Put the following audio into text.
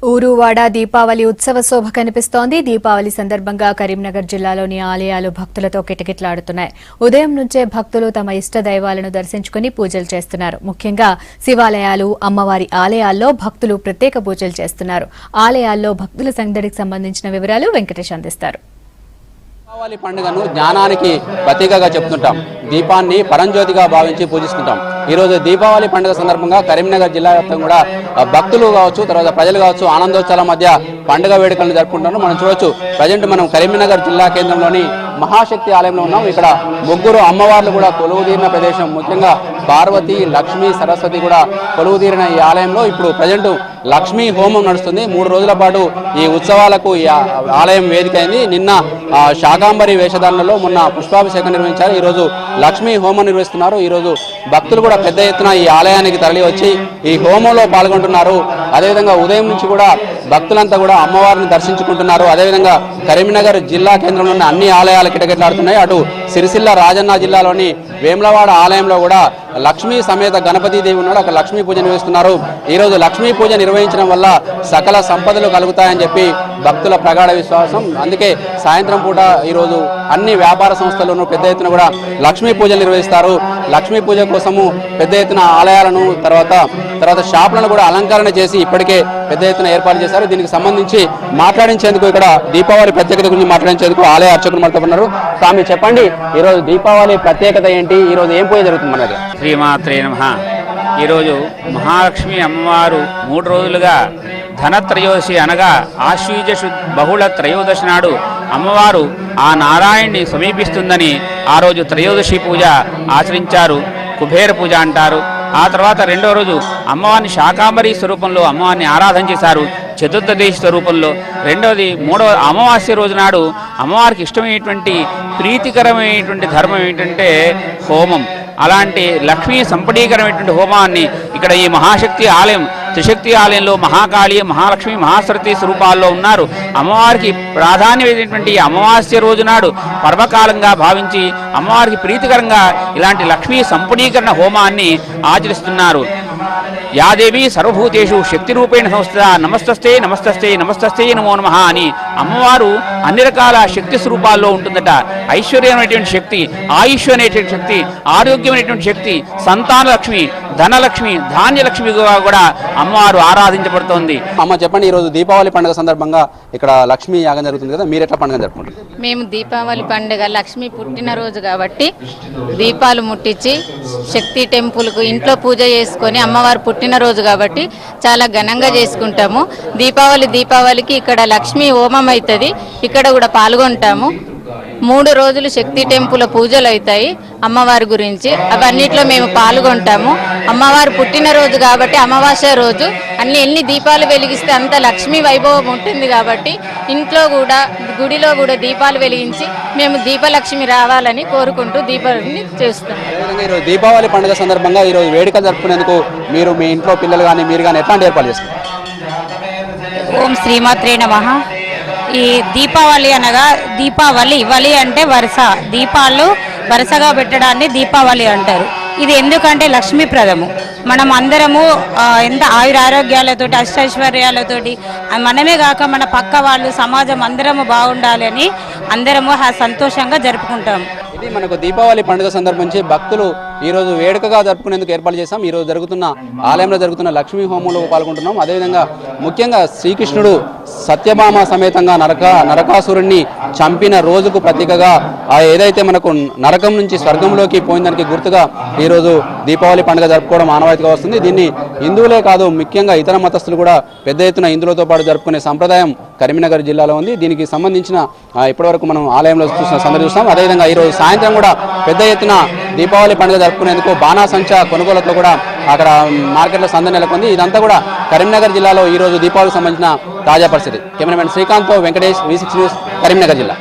ఊరువాడ దీపావళి ఉత్సవ శోభ కనిపిస్తోంది. దీపావళి సందర్భంగా కరీంనగర్ జిల్లాలోని ఆలయాలు భక్తులతో కిటకిటలాడుతున్నాయి. ఉదయం నుంచే భక్తులు తమ ఇష్ట దైవాలను దర్శించుకుని పూజలు చేస్తున్నారు. ముఖ్యంగా శివాలయాలు, అమ్మవారి ఆలయాల్లో భక్తులు ప్రత్యేక పూజలు చేస్తున్నారు. ఆలయాల్లో భక్తుల సందడికి సంబంధించిన వివరాలు వెంకటేష్ అందిస్తారు. దీపావళి పండుగను జ్ఞానానికి ప్రతీకగా చెప్తుంటాం. దీపాన్ని పరంజ్యోతిగా భావించి పూజిస్తుంటాం. ఈరోజు దీపావళి పండుగ సందర్భంగా కరీంనగర్ జిల్లా వ్యాప్తంగా కూడా భక్తులు కావచ్చు, తర్వాత ప్రజలు కావచ్చు ఆనందోత్సవాల మధ్య పండుగ వేడుకలను జరుపుకుంటున్నారు. మనం చూడొచ్చు, ప్రజెంట్ మనం కరీంనగర్ జిల్లా కేంద్రంలోని మహాశక్తి ఆలయంలో ఉన్నాం. ఇక్కడ ముగ్గురు అమ్మవార్లు కూడా కొలువుదీరిన ప్రదేశం. ముఖ్యంగా పార్వతి, లక్ష్మి, సరస్వతి కూడా కొలువుదీరిన ఈ ఆలయంలో ఇప్పుడు ప్రజెంట్ లక్ష్మీ హోమం నడుస్తుంది. 3 రోజుల పాటు ఈ ఉత్సవాలకు ఈ ఆలయం వేదిక అయింది. నిన్న శాకాంబరి వేషధారణలో మొన్న పుష్పాభిషేకం నిర్వహించారు. ఈరోజు లక్ష్మీ హోమం నిర్వహిస్తున్నారు. ఈరోజు భక్తులు కూడా పెద్ద ఎత్తున ఈ ఆలయానికి తరలి వచ్చి ఈ హోమంలో పాల్గొంటున్నారు. అదేవిధంగా ఉదయం నుంచి కూడా భక్తులంతా కూడా అమ్మవారిని దర్శించుకుంటున్నారు. అదేవిధంగా కరీంనగర్ జిల్లా కేంద్రంలోని అన్ని ఆలయాలు కిటకిటలాడుతున్నాయి. అటు సిరిసిల్ల రాజన్న జిల్లాలోని వేములవాడ ఆలయంలో కూడా లక్ష్మీ సమేత గణపతి దేవి ఉన్నాడు. అక్కడ లక్ష్మీ పూజ నిర్వహిస్తున్నారు. ఈరోజు లక్ష్మీ పూజ నిర్వహించడం వల్ల సకల సంపదలు కలుగుతాయని చెప్పి భక్తుల ప్రగాఢ విశ్వాసం. అందుకే సాయంత్రం పూట ఈరోజు అన్ని వ్యాపార సంస్థలను పెద్ద ఎత్తున కూడా లక్ష్మీ పూజలు నిర్వహిస్తారు. లక్ష్మీ పూజ కోసము పెద్ద ఎత్తున ఆలయాలను తర్వాత షాపులను కూడా అలంకరణ చేసి ఇప్పటికే పెద్ద ఎత్తున ఏర్పాటు చేశారు. దీనికి సంబంధించి మాట్లాడించేందుకు ఇక్కడ దీపావళి ప్రత్యేకత గురించి మాట్లాడించేందుకు ఆలయ అర్చకులు మనతో ఉన్నారు. స్వామి చెప్పండి, ఈరోజు దీపావళి ప్రత్యేకత ఏంటి? ఈరోజు ఏం పూజ జరుగుతుంది మన దగ్గర? శ్రీమాత్రే నమః. ఈరోజు మహాలక్ష్మి అమ్మవారు 3 రోజులుగా ధనత్రయోదశి అనగా ఆశ్వీజ బహుళ త్రయోదశి నాడు అమ్మవారు ఆ నారాయణ్ణి సమీపిస్తుందని ఆ రోజు త్రయోదశి పూజ ఆచరించారు. కుబేర పూజ అంటారు. ఆ తర్వాత 2వ రోజు అమ్మవారిని శాకాంబరి స్వరూపంలో అమ్మవారిని ఆరాధన చేశారు. చతుర్థదేశ స్వరూపంలో 3వ అమావాస్య రోజు నాడు అమ్మవారికి ఇష్టమైనటువంటి ప్రీతికరమైనటువంటి ధర్మం ఏంటంటే హోమం. అలాంటి లక్ష్మీ సంపడీకరమైనటువంటి హోమాన్ని ఇక్కడ ఈ మహాశక్తి ఆలయం, త్రిశక్తి ఆలయంలో మహాకాళి, మహాలక్ష్మి, మహాసరస్వతి స్వరూపాల్లో ఉన్నారు. అమ్మవారికి ప్రాధాన్యమైనటువంటి అమావాస్య రోజు నాడు పర్వకాలంగా భావించి అమ్మవారికి ప్రీతికరంగా ఇలాంటి లక్ష్మీ సంపడీకరణ హోమాన్ని ఆచరిస్తున్నారు. యాదేవి సర్వభూతేషు శక్తి రూపేణ సంస్థ నమస్తస్తే నమస్తస్తే నమస్తస్తే నమో నమః అని అమ్మవారు అన్ని రకాల శక్తి స్వరూపాల్లో ఉంటుందట. ఐశ్వర్యమైనటువంటి శక్తి, ఆయుష్ అనేటువంటి శక్తి, ఆరోగ్యమైనటువంటి శక్తి, సంతాన లక్ష్మి, ధనలక్ష్మి, ధాన్యలక్ష్మిగా కూడా అమ్మవారు ఆరాధించబడుతోంది. అమ్మ చెప్పండి, ఈరోజు దీపావళి పండుగ సందర్భంగా ఇక్కడ లక్ష్మీ యాగం జరుగుతుంది కదా, మీరు ఎట్లా పండుగ జరుపుకుంటారు? మేము దీపావళి పండుగ లక్ష్మి పుట్టినరోజు కాబట్టి దీపాలు ముట్టించి శక్తి టెంపుల్కు ఇంట్లో పూజ చేసుకొని అమ్మవారు పుట్టినరోజు కాబట్టి చాలా ఘనంగా చేసుకుంటాము. దీపావళికి ఇక్కడ లక్ష్మీ హోమం అవుతుంది. ఇక్కడ కూడా పాల్గొంటాము. 3 రోజులు శక్తి టెంపుల్ పూజలు అవుతాయి అమ్మవారి గురించి. అవన్నిట్లో మేము పాల్గొంటాము. అమ్మవారు పుట్టినరోజు కాబట్టి అమావాస్య రోజు ఎన్ని దీపాలు వెలిగిస్తే అంత లక్ష్మీ వైభవం ఉంటుంది కాబట్టి ఇంట్లో కూడా గుడిలో కూడా దీపాలు వెలిగించి మేము దీపలక్ష్మి రావాలని కోరుకుంటూ దీపావళిని చేస్తాం. ఈరోజు దీపావళి పండుగ సందర్భంగా ఈరోజు వేడుకలు జరుపుకునేందుకు మీరు మీ ఇంట్లో పిల్లలు కానీ మీరు కానీ ఎట్లాంటి ఏర్పాటు చేస్తారు? ఓం శ్రీమాత్రే నమః. ఈ దీపావళి అనగా దీపావళి అంటే వరుస, దీపాలు వరుసగా పెట్టడాన్ని దీపావళి అంటారు. ఇది ఎందుకంటే లక్ష్మీప్రదము. మనం అందరము ఎంత ఆయురారోగ్యాలతోటి అష్టైశ్వర్యాలతోటి మనమే కాక మన పక్క వాళ్ళు సమాజం అందరము బాగుండాలి అని అందరము సంతోషంగా జరుపుకుంటాము. ఇది మనకు దీపావళి పండుగ సందర్భించి భక్తులు ఈరోజు వేడుకగా జరుపుకునేందుకు ఏర్పాటు చేశాం. ఈరోజు ఆలయంలో జరుగుతున్న లక్ష్మీ హోమంలో పాల్గొంటున్నాం. అదేవిధంగా ముఖ్యంగా శ్రీకృష్ణుడు సత్యభామ సమేతంగా నరకాసురుణ్ణి చంపిన రోజుకు ప్రతీకగా ఏదైతే మనకు నరకం నుంచి స్వర్గంలోకి పోయిందానికి గుర్తుగా ఈరోజు దీపావళి పండుగ జరుపుకోవడం ఆనవాయితీగా వస్తుంది. దీన్ని హిందువులే కాదు, ముఖ్యంగా ఇతర మతస్థులు కూడా పెద్ద ఎత్తున హిందువులతో పాటు జరుపుకునే సంప్రదాయం కరీంనగర్ జిల్లాలో ఉంది. దీనికి సంబంధించిన ఇప్పటివరకు మనం ఆలయంలో చూస్తాం. అదేవిధంగా ఈరోజు సాయంత్రం కూడా పెద్ద ఎత్తున దీపావళి పండుగ జరుపుకునేందుకు బాణాసంచా కొనుగోలుతో కూడా అక్కడ మార్కెట్లో సందడి నెలకొంది. ఇదంతా కూడా కరీంనగర్ జిల్లాలో ఈరోజు దీపావళికి సంబంధించిన తాజా పరిస్థితి. కెమెరామెన్ శ్రీకాంత్తో వెంకటేష్, V6 న్యూస్, కరీంనగర్ జిల్లా.